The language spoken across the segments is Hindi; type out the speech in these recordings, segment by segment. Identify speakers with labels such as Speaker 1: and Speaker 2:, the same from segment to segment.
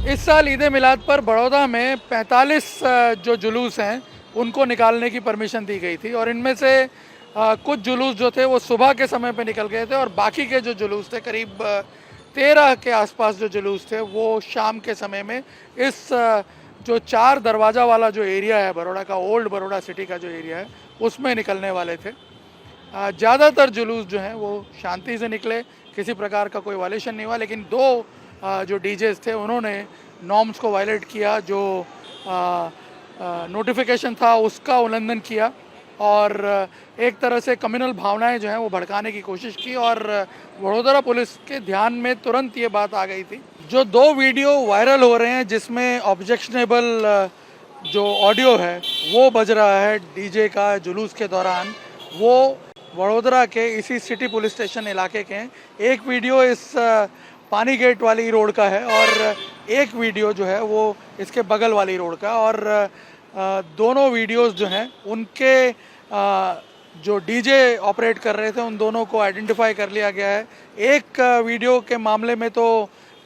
Speaker 1: इस साल ईद ए मिलाद पर बड़ौदा में 45 जो जुलूस हैं उनको निकालने की परमिशन दी गई थी और इनमें से कुछ जुलूस जो थे वो सुबह के समय पे निकल गए थे और बाकी के जो जुलूस थे करीब 13 के आसपास जो जुलूस थे वो शाम के समय में इस जो 4 दरवाज़ा वाला जो एरिया है बड़ौदा का, ओल्ड बड़ौदा सिटी का जो एरिया है उसमें निकलने वाले थे। ज़्यादातर जुलूस जो हैं वो शांति से निकले, किसी प्रकार का कोई वायलेशन नहीं हुआ, लेकिन दो जो डीजेस थे उन्होंने नॉर्म्स को वायलेट किया, जो नोटिफिकेशन था उसका उल्लंघन किया और एक तरह से कम्युनल भावनाएं जो हैं वो भड़काने की कोशिश की और वडोदरा पुलिस के ध्यान में तुरंत ये बात आ गई थी। जो 2 वीडियो वायरल हो रहे हैं जिसमें ऑब्जेक्शनेबल जो ऑडियो है वो बज रहा है डीजे का जुलूस के दौरान, वो वडोदरा के इसी सिटी पुलिस स्टेशन इलाके के हैं। एक वीडियो इस पानी गेट वाली रोड का है और एक वीडियो जो है वो इसके बगल वाली रोड का, और दोनों वीडियोस जो हैं उनके जो डीजे ऑपरेट कर रहे थे उन दोनों को आइडेंटिफाई कर लिया गया है। एक वीडियो के मामले में तो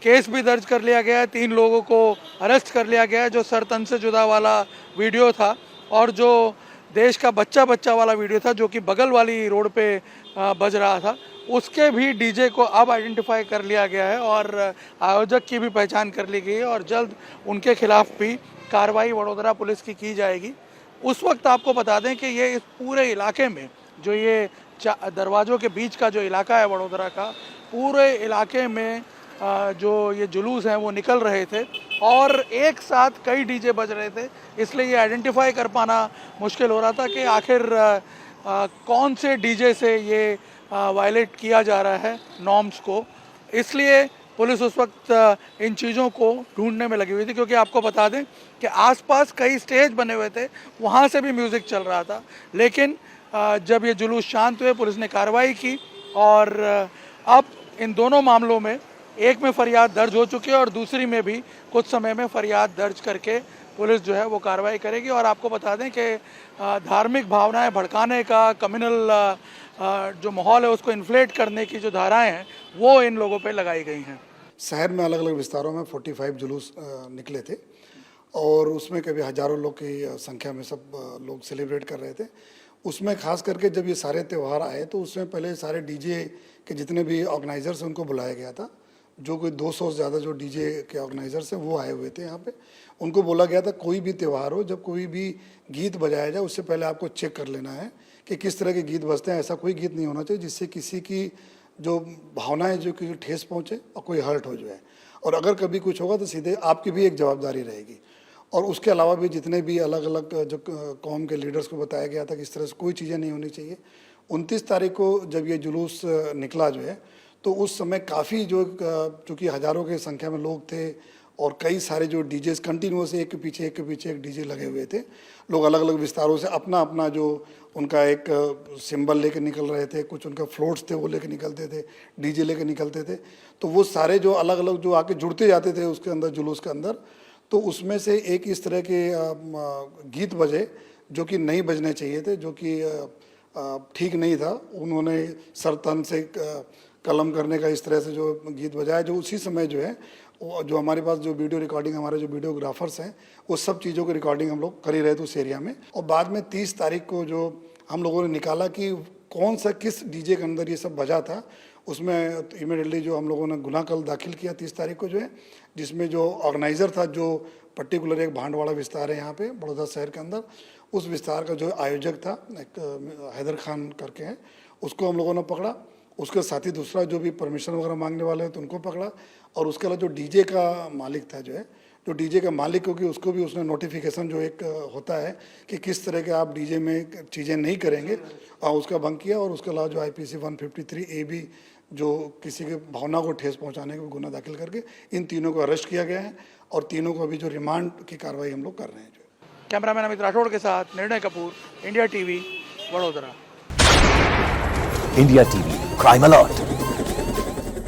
Speaker 1: केस भी दर्ज कर लिया गया है, 3 लोगों को अरेस्ट कर लिया गया है जो सर तन से जुदा वाला वीडियो था, और जो देश का बच्चा बच्चा वाला वीडियो था जो कि बगल वाली रोड पे बज रहा था, उसके भी डीजे को अब आइडेंटिफाई कर लिया गया है और आयोजक की भी पहचान कर ली गई है और जल्द उनके खिलाफ भी कार्रवाई वडोदरा पुलिस की जाएगी। उस वक्त आपको बता दें कि ये इस पूरे इलाके में जो ये दरवाज़ों के बीच का जो इलाका है वडोदरा का, पूरे इलाके में जो ये जुलूस हैं वो निकल रहे थे और एक साथ कई डीजे बज रहे थे, इसलिए ये आइडेंटिफाई कर पाना मुश्किल हो रहा था कि आखिर कौन से डीजे से ये वायलेट किया जा रहा है नॉर्म्स को। इसलिए पुलिस उस वक्त इन चीज़ों को ढूंढने में लगी हुई थी, क्योंकि आपको बता दें कि आसपास कई स्टेज बने हुए थे, वहाँ से भी म्यूज़िक चल रहा था, लेकिन जब ये जुलूस शांत हुए पुलिस ने कार्रवाई की और अब इन दोनों मामलों में एक में फरियाद दर्ज हो चुकी है और दूसरी में भी कुछ समय में फरियाद दर्ज करके पुलिस जो है वो कार्रवाई करेगी। और आपको बता दें कि धार्मिक भावनाएं भड़काने का, कम्युनल जो माहौल है उसको इन्फ्लेट करने की जो धाराएं हैं वो इन लोगों पे लगाई गई हैं।
Speaker 2: शहर में अलग अलग विस्तारों में 45 जुलूस निकले थे और उसमें कभी हज़ारों लोग की संख्या में सब लोग सेलिब्रेट कर रहे थे। उसमें खास करके जब ये सारे त्यौहार आए तो उसमें पहले सारे डीजे के जितने भी ऑर्गेनाइजर्स हैं उनको बुलाया गया था। जो कोई 200 से ज़्यादा जो डीजे के ऑर्गेनाइजर्स हैं वो आए हुए थे यहाँ पे। उनको बोला गया था कोई भी त्यौहार हो, जब कोई भी गीत बजाया जाए उससे पहले आपको चेक कर लेना है कि किस तरह के गीत बजते हैं। ऐसा कोई गीत नहीं होना चाहिए जिससे किसी की जो भावनाएं जो कि ठेस पहुँचे और कोई हर्ट हो जाए, और अगर कभी कुछ होगा तो सीधे आपकी भी एक जवाबदारी रहेगी। और उसके अलावा भी जितने भी अलग अलग जो कौम के लीडर्स को बताया गया था कि इस तरह से कोई चीज़ें नहीं होनी चाहिए। 29 तारीख को जब ये जुलूस निकला जो है तो उस समय काफ़ी जो चूँकि हज़ारों की संख्या में लोग थे और कई सारे जो डीजेस कंटिन्यूस एक के पीछे एक डीजे लगे हुए थे। लोग अलग अलग विस्तारों से अपना अपना जो उनका एक सिंबल लेके निकल रहे थे, कुछ उनका फ्लोट्स थे वो लेके निकलते थे, डीजे लेके निकलते थे। तो वो सारे जो अलग अलग जो आके जुड़ते जाते थे उसके अंदर, जुलूस के अंदर, तो उसमें से एक इस तरह के गीत बजे जो कि नहीं बजने चाहिए थे, जो कि ठीक नहीं था। उन्होंने सर तन से कलम करने का इस तरह से जो गीत बजाया, जो उसी समय जो है जो हमारे पास जो वीडियो रिकॉर्डिंग, हमारे जो वीडियोग्राफर्स हैं वो सब चीज़ों की रिकॉर्डिंग हम लोग कर ही रहे थे उस एरिया में। और बाद में 30 तारीख को जो हम लोगों ने निकाला कि कौन सा किस डीजे के अंदर ये सब बजा था, उसमें इमीडिएटली जो हम लोगों ने गुनाह कल दाखिल किया 30 तारीख को जो है, जिसमें जो ऑर्गेनाइज़र था, जो पर्टिकुलर एक भांडवाड़ा विस्तार है यहाँ पे बड़ौदा शहर के अंदर, उस विस्तार का जो आयोजक था एक हैदर खान करके हैं, उसको हम लोगों ने पकड़ा। उसके साथ ही दूसरा जो भी परमिशन वगैरह मांगने वाले हैं तो उनको पकड़ा। और उसके अलावा जो डीजे का मालिक था जो है, जो डीजे का मालिक, क्योंकि उसको भी उसने नोटिफिकेशन जो एक होता है कि किस तरह के आप डीजे में चीज़ें नहीं करेंगे, और उसका भंग किया। और उसके अलावा जो IPC 153A भी जो किसी के भावना को ठेस पहुंचाने का गुनाह दाखिल करके इन तीनों को अरेस्ट किया गया है और तीनों को अभी जो रिमांड की कार्रवाई हम लोग कर रहे हैं।
Speaker 1: कैमरामैन अमित राठौड़ के साथ निर्णय Kapoor, India TV, Vadodara.
Speaker 3: India TV crime alert.